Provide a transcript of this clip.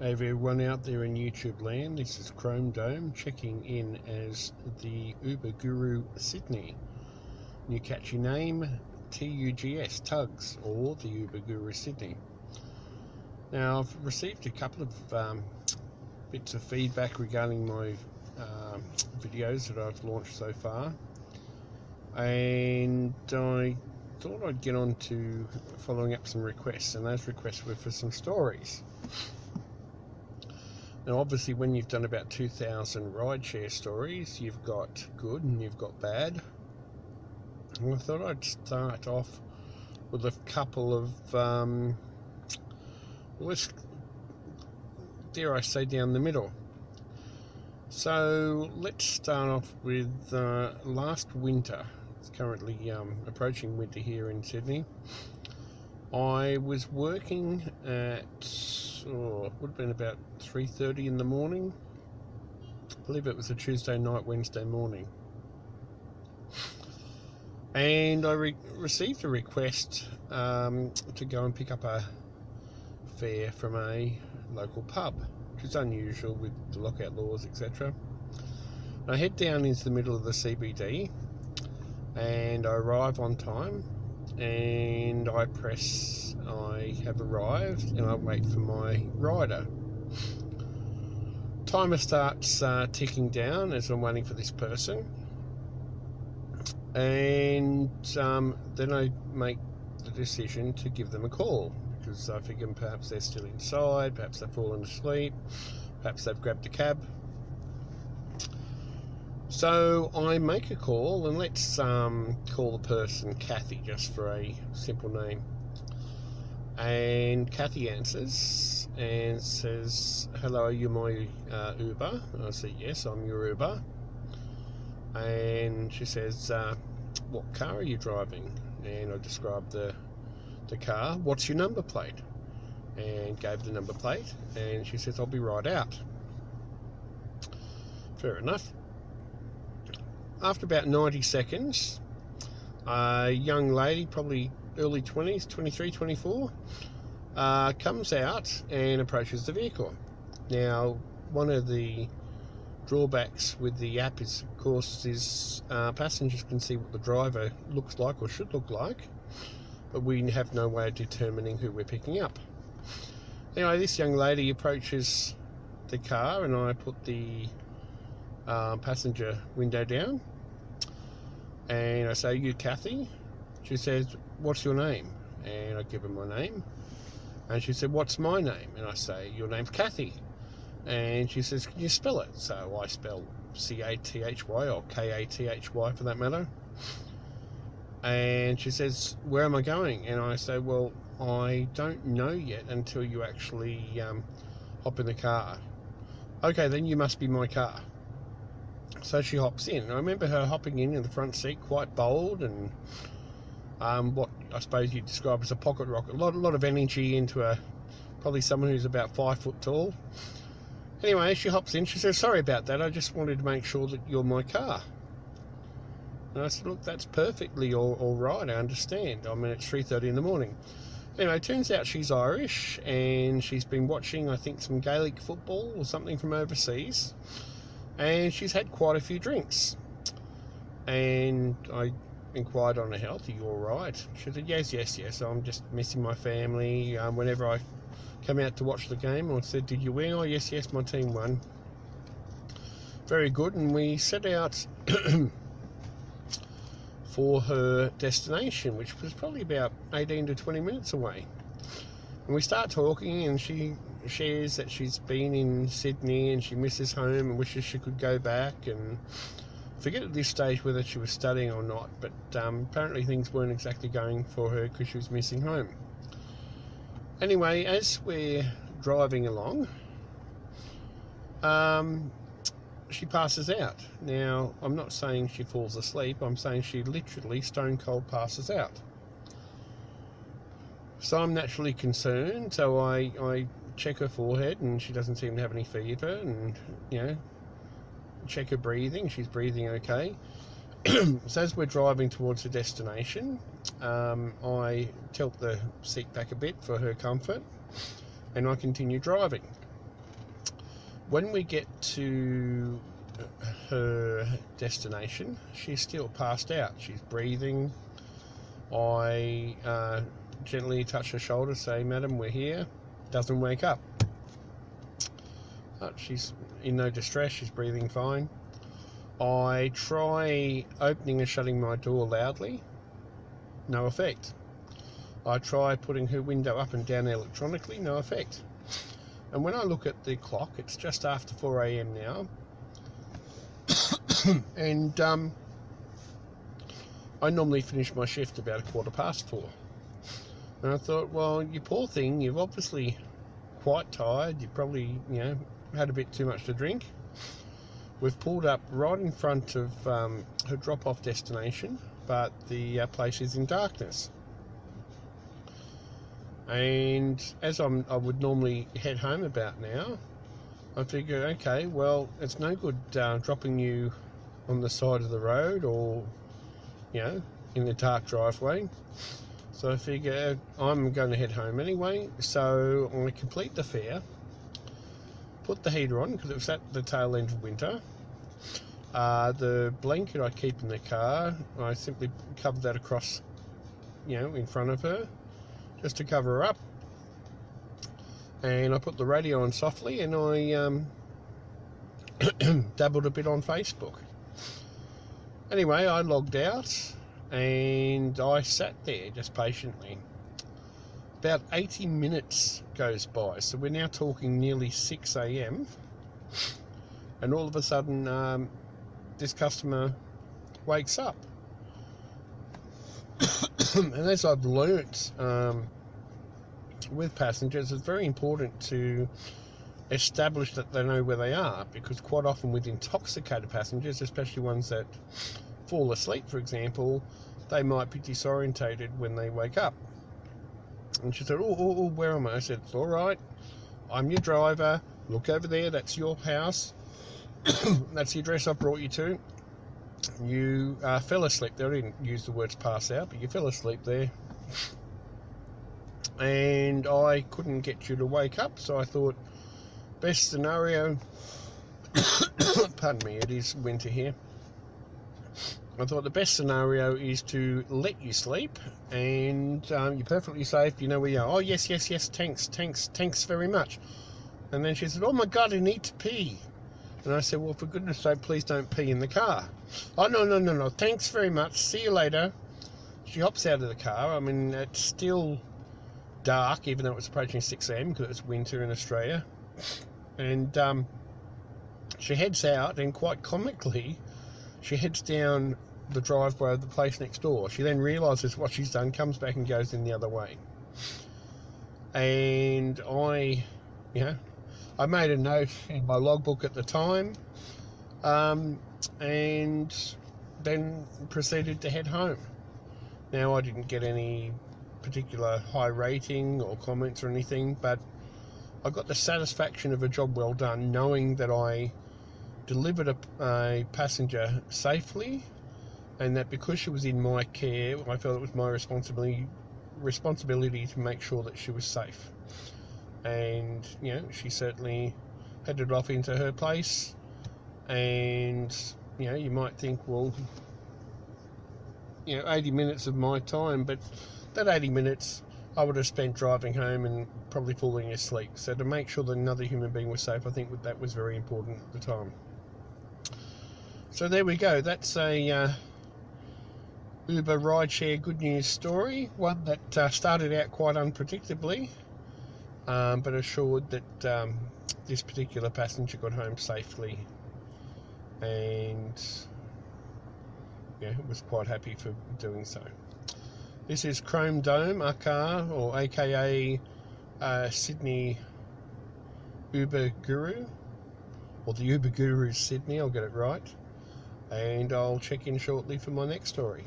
Hey everyone out there in YouTube land, this is Chrome Dome checking in as the Uber Guru Sydney. New catchy name, TUGs, or the Uber Guru Sydney. Now I've received a couple of bits of feedback regarding my videos that I've launched so far, and I thought I'd get on to following up some requests, and those requests were for some stories. Now obviously when you've done about 2,000 rideshare stories, you've got good and you've got bad. And I thought I'd start off with a couple of, let's, dare I say, down the middle. So let's start off with last winter. It's currently approaching winter here in Sydney. I was working at, it would have been about 3:30 in the morning. I believe it was a Tuesday night, Wednesday morning. And I received a request to go and pick up a fare from a local pub, which is unusual with the lockout laws, etc. I head down into the middle of the CBD and I arrive on time, and I have arrived, and I wait for my rider. Timer starts ticking down as I'm waiting for this person, and then I make the decision to give them a call, because I figure perhaps they're still inside, perhaps they've fallen asleep, perhaps they've grabbed a cab. So I make a call, and let's call the person Kathy, just for a simple name. And Kathy answers and says, "Hello, are you my Uber?" And I say, "Yes, I'm your Uber." And she says, "What car are you driving?" And I describe the car. "What's your number plate?" And gave the number plate, and she says, "I'll be right out." Fair enough. After about 90 seconds, a young lady, probably early 20s, 23, 24, comes out and approaches the vehicle. Now, one of the drawbacks with the app is, of course, passengers can see what the driver looks like or should look like, but we have no way of determining who we're picking up. Anyway, this young lady approaches the car, and I put the passenger window down, and I say, "You Kathy?" She says, "What's your name?" And I give her my name, and she said, "What's my name?" And I say, "Your name's Kathy." And she says, "Can you spell it?" So I spell C-A-T-H-Y, or K-A-T-H-Y for that matter. And she says, "Where am I going?" And I say, "Well, I don't know yet until you actually hop in the car." "Okay, then you must be my car." So she hops in. I remember her hopping in the front seat, quite bold, and what I suppose you'd describe as a pocket rocket. A lot of energy into probably someone who's about 5 foot tall. Anyway, she hops in. She says, "Sorry about that. I just wanted to make sure that you're my car." And I said, "Look, that's perfectly all right. I understand. I mean, it's 3:30 in the morning." Anyway, it turns out she's Irish, and she's been watching, I think, some Gaelic football or something from overseas. And she's had quite a few drinks. And I inquired on her health. "Are you all right?" She said, yes, I'm just missing my family. Whenever I come out to watch the game," I said, "Did you win?" "Oh, yes, my team won." Very good. And we set out for her destination, which was probably about 18 to 20 minutes away. And we start talking, and she shares that she's been in Sydney and she misses home and wishes she could go back, and I forget at this stage whether she was studying or not, but apparently things weren't exactly going for her because she was missing home. Anyway, as we're driving along, she passes out. Now, I'm not saying she falls asleep, I'm saying she literally stone cold passes out. So I'm naturally concerned, so I check her forehead, and she doesn't seem to have any fever, and, check her breathing. She's breathing okay. So as we're driving towards the destination, I tilt the seat back a bit for her comfort, and I continue driving. When we get to her destination, she's still passed out. She's breathing. I gently touch her shoulder, say, "Madam, we're here." Doesn't wake up. She's in no distress. She's breathing fine. I try opening and shutting my door loudly. No effect. I try putting her window up and down electronically. No effect. And when I look at the clock, it's just after 4 a.m. now. And I normally finish my shift about 4:15. And I thought, well, you poor thing, you've obviously quite tired. You probably, had a bit too much to drink. We've pulled up right in front of her drop-off destination, but the place is in darkness. And as I would normally head home about now, I figure, okay, well, it's no good dropping you on the side of the road or, in the dark driveway. So I figure I'm going to head home anyway. So I complete the fare, put the heater on because it was at the tail end of winter. The blanket I keep in the car, I simply cover that across, in front of her, just to cover her up. And I put the radio on softly, and I dabbled a bit on Facebook. Anyway, I logged out, and I sat there just patiently. About 80 minutes goes by, so we're now talking nearly 6 a.m. And all of a sudden, this customer wakes up. And as I've learnt with passengers, it's very important to establish that they know where they are, because quite often with intoxicated passengers, especially ones that fall asleep, for example, they might be disorientated when they wake up. And she said, oh, where am I? I said, it's all right, I'm your driver, look over there, that's your house, that's the address I brought you to. You fell asleep there. I didn't use the words pass out, but you fell asleep there, and I couldn't get you to wake up, so I thought best scenario pardon me, it is winter here. I thought the best scenario is to let you sleep, and you're perfectly safe, you know where you are. Oh, yes, thanks very much. And then she said, oh my God, I need to pee. And I said, well, for goodness sake, please don't pee in the car. Oh, no, thanks very much, see you later. She hops out of the car. I mean, it's still dark, even though it's approaching 6 a.m. because it's winter in Australia. And she heads out, and quite comically, she heads down the driveway of the place next door. She then realises what she's done, comes back and goes in the other way. And I made a note in my logbook at the time, and then proceeded to head home. Now, I didn't get any particular high rating or comments or anything, but I got the satisfaction of a job well done, knowing that I delivered a passenger safely, and that because she was in my care, I felt it was my responsibility to make sure that she was safe. And she certainly headed off into her place. And you might think, well, 80 minutes of my time, but that 80 minutes I would have spent driving home and probably falling asleep. So to make sure that another human being was safe, I think that was very important at the time. So there we go. That's a Uber rideshare good news story, one that started out quite unpredictably, but assured that this particular passenger got home safely, and was quite happy for doing so. This is Chrome Dome, aka Sydney Uber Guru, or the Uber Guru Sydney, I'll get it right, and I'll check in shortly for my next story.